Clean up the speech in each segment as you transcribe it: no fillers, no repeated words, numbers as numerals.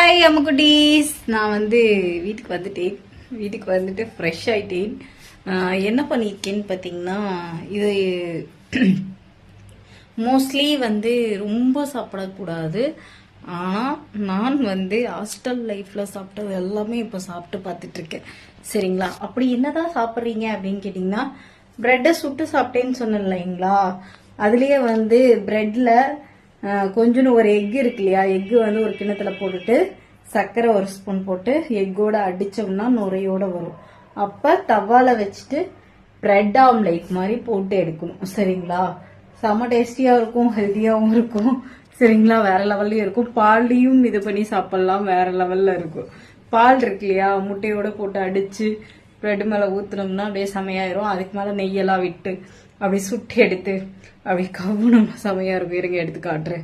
Hi அம்முக்குட்டீஸ், நான் வீட்டுக்கு வந்துட்டு ஃப்ரெஷ் ஆயிட்டேன். என்ன பண்ணியிருக்கேன்னு பார்த்தீங்கன்னா, இது மோஸ்ட்லி ரொம்ப சாப்பிடக்கூடாது. ஆனால் நான் ஹாஸ்டல் லைஃப்பில் சாப்பிட்டது எல்லாமே இப்போ சாப்பிட்டு பார்த்துட்டு இருக்கேன். சரிங்களா? அப்படி என்னதான் சாப்பிட்றீங்க அப்படின்னு கேட்டிங்கன்னா, ப்ரெட்டை சுட்டு சாப்பிட்டேன்னு சொன்னேன் இல்லைங்களா, அதுலேயே ப்ரெட்டில் கொஞ்சோன்னு ஒரு எக் இருக்கு இல்லையா, எக்கு ஒரு கிண்ணத்துல போட்டுட்டு சர்க்கரை ஒரு ஸ்பூன் போட்டு எக்கோட அடிச்சோம்னா நுரையோட வரும். அப்ப தவால வச்சுட்டு பிரெட் ஆம்லேட் மாதிரி போட்டு எடுக்கணும். சரிங்களா? செம்ம டேஸ்டியா இருக்கும், ஹெல்த்தியாவும் இருக்கும். சரிங்களா? வேற லெவல்லையும் இருக்கும். பால்லையும் இது பண்ணி சாப்பிடலாம், வேற லெவல்ல இருக்கும். பால் இருக்கு இல்லையா, முட்டையோட போட்டு அடிச்சு பிரெட் மேல ஊத்துனோம்னா அப்படியே செமையாயிரும். அதுக்கு மேல நெய்யெல்லாம் விட்டு அப்படி சுட்டி எடுத்து அப்படி கவுனம் செமையா இருக்கும். இருங்க எடுத்து காட்டுறேன்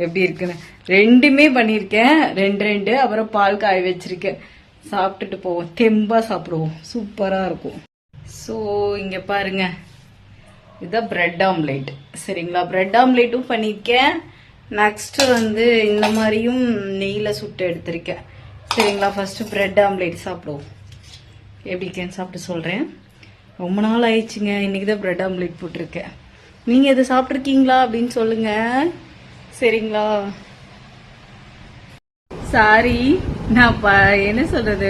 எப்படி இருக்குன்னு. ரெண்டுமே பண்ணிருக்கேன், ரெண்டு. அப்புறம் பால் காய வச்சிருக்கேன். சாப்பிட்டுட்டு போவோம், தெம்பா சாப்பிடுவோம், சூப்பரா இருக்கும். ஸோ இங்க பாருங்க, இதுதான் பிரெட் ஆம்லேட். சரிங்களா? பிரெட் ஆம்லேட்டும் பண்ணிருக்கேன். நெக்ஸ்ட் இந்த மாதிரியும் நெய்ல சுட்டு எடுத்திருக்கேன். சரிங்களா? ஃபர்ஸ்ட் பிரெட் ஆம்லேட் சாப்பிடுவோம். எப்படி இருக்கேன்னு சாப்பிட்டு சொல்றேன். ரொம்ப நாள் ஆயிடுச்சுங்க, இன்னைக்குதான் பிரெட் ஆம்லேட் போட்டிருக்கேன். நீங்க இதை சாப்பிட்ருக்கீங்களா அப்படின்னு சொல்லுங்க. சரிங்களா? சாரி, நான் என்ன சொல்றது,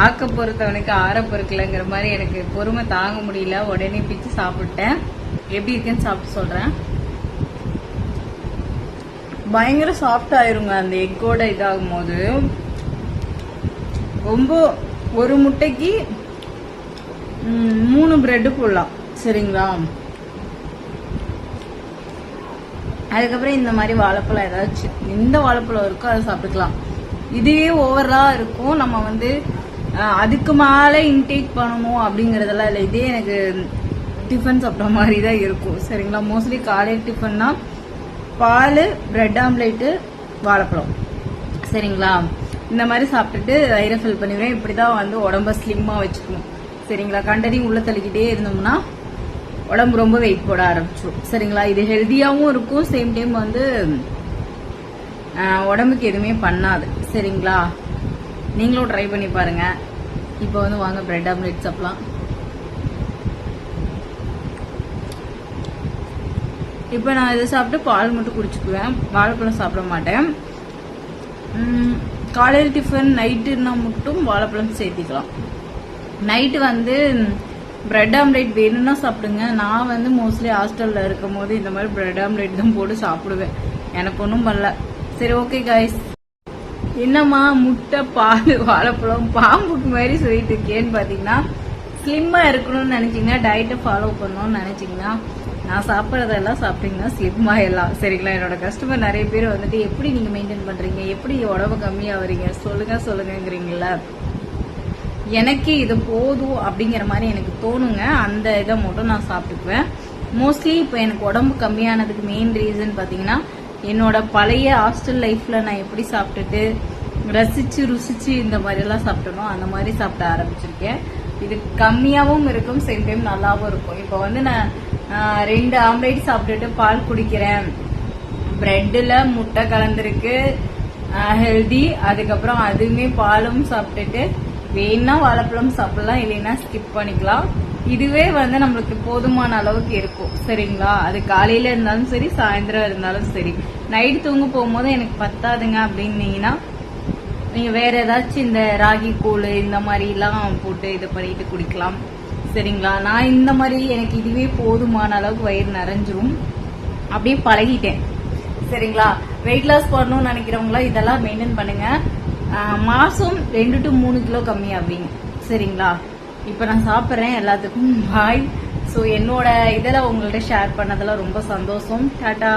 ஆக்க பொறுத்தவனுக்கு ஆற பொறுக்கலங்கிற மாதிரி எனக்கு பொறுமை தாங்க முடியல, உடனே பிச்சு சாப்பிட்டேன். எப்படி இருக்குன்னு சாப்பிட்டு சொல்றேன். பயங்கர சாஃப்ட் ஆயிருங்க அந்த எக்கோட இதாகும் போது. ரொம்ப ஒரு முட்டைக்கு 3 பிரெட் போடலாம். சரிங்களா? அதுக்கப்புறம் இந்த மாதிரி வாழைப்பழம் ஏதாச்சும் எந்த வாழைப்பழம் இருக்கோ அதை சாப்பிட்டுக்கலாம். இதுவே ஓவரா இருக்கும். நம்ம அதுக்கு மேலே இன்டேக் பண்ணணும் அப்படிங்கறதெல்லாம் இல்லை. இதே எனக்கு டிஃபன் சாப்பிட்ற மாதிரி தான் இருக்கும். சரிங்களா? மோஸ்ட்லி காலையில் டிஃபன்னா பால், பிரெட் ஆம்லேட்டு, வாழைப்பழம். சரிங்களா? இந்த மாதிரி சாப்பிட்டுட்டு வயிறை ஃபில் பண்ணிடுவேன். இப்படிதான் உடம்ப ஸ்லிம்மா வச்சுக்கணும். சரிங்களா? கண்டதையும் உள்ள தள்ளிக்கிட்டே இருந்தோம்னா உடம்பு ரொம்ப வெயிட் போட ஆரம்பிச்சிடும். சரிங்களா? இது ஹெல்த்தியாவும் இருக்கும், சேம் டைம் உடம்புக்கு எதுவுமே பண்ணாது. சரிங்களா? நீங்களும் ட்ரை பண்ணி பாருங்க. இப்போ வாங்க பிரெட் ஆம்லேட் சாப்பிடலாம். இப்போ நான் இதை சாப்பிட்டு பால் மட்டும் குடிச்சுக்குவேன், வாழைப்பழம் சாப்பிட மாட்டேன். காலையில் டிஃபன் நைட்டுன்னா மட்டும் வாழைப்பழம் சேர்த்திக்கலாம். நைட்டு பிரெட் ஆம்லேட் வேணும்னா சாப்பிடுங்க. நான் மோஸ்ட்லி ஹாஸ்டல்ல இருக்கும் போது இந்த மாதிரி பிரெட் ஆம்லேட் தான் போட்டு சாப்பிடுவேன். எனக்கு ஒன்றும் பண்ணல. சரி, ஓகே காய்ஸ். என்னம்மா முட்டை, பால், வாழைப்பழம் பாம்புக்கு மாதிரி சொல்லிட்டு இருக்கேன்னு பாத்தீங்கன்னா, ஸ்லிம்மா இருக்கணும்னு நினைச்சீங்கன்னா, டயட்டை ஃபாலோ பண்ணணும்னு நினைச்சீங்கன்னா, நான் சாப்பிட்றதெல்லாம் சாப்பிட்டீங்கன்னா ஸ்லிம்மா எல்லாம். சரிங்களா? என்னோட கஸ்டமர் நிறைய பேர் எப்படி நீங்க மெயின்டைன் பண்றீங்க, எப்படி உடம்பு கம்மியாகிறீங்க சொல்லுங்கிறீங்களா. எனக்கு இது போதும் அப்படிங்கிற மாதிரி எனக்கு தோணுங்க. அந்த இதை மட்டும் நான் சாப்பிட்டுக்குவேன். மோஸ்ட்லி இப்போ எனக்கு உடம்பு கம்மியானதுக்கு மெயின் ரீசன் பார்த்தீங்கன்னா, என்னோட பழைய ஹாஸ்டல் லைஃப்ல நான் எப்படி சாப்பிட்டுட்டு ரசிச்சு ருசிச்சு இந்த மாதிரி எல்லாம் சாப்பிட்டனோ அந்த மாதிரி சாப்பிட ஆரம்பிச்சிருக்கேன். இது கம்மியாவும் இருக்கும், சேம் டைம் நல்லாவும் இருக்கும். இப்போ நான் 2 ஆம்லேட் சாப்பிட்டுட்டு பால் குடிக்கிறேன். பிரெட்ல முட்டை கலந்துருக்கு, ஹெல்தி. அதுக்கப்புறம் அதுவுமே பாலும் சாப்பிட்டுட்டு வேணா வாழைப்பழம் சாப்பிடலாம், இல்லைன்னா ஸ்கிப் பண்ணிக்கலாம். இதுவே நம்மளுக்கு போதுமான அளவுக்கு இருக்கும். சரிங்களா? அது காலையில இருந்தாலும் சரி, சாயந்தரம் இருந்தாலும் சரி. நைட் தூங்க போகும்போது எனக்கு பத்தாதுங்க அப்படின்னீங்கன்னா நீங்க வேற ஏதாச்சும் இந்த ராகி கூழ் இந்த மாதிரி எல்லாம் போட்டு இது பண்ணிட்டு குடிக்கலாம். சரிங்களா? நான் இந்த மாதிரி எனக்கு இதுவே போதுமான அளவுக்கு வயிறு நிறைஞ்சிரும், அப்படியே பழகிட்டேன். சரிங்களா? வெயிட் லாஸ் பண்ணணும்னு நினைக்கிறவங்களா இதெல்லாம் மெயின்டைன் பண்ணுங்க. மாசம் 2 to 3 கிலோ கம்மியாவீங்க. சரிங்களா? இப்ப நான் சாப்பிட்றேன். எல்லாத்துக்கும் பாய். ஸோ என்னோட இதெல்லாம் உங்கள்ட்ட ஷேர் பண்ணதெல்லாம் ரொம்ப சந்தோஷம். டாடா.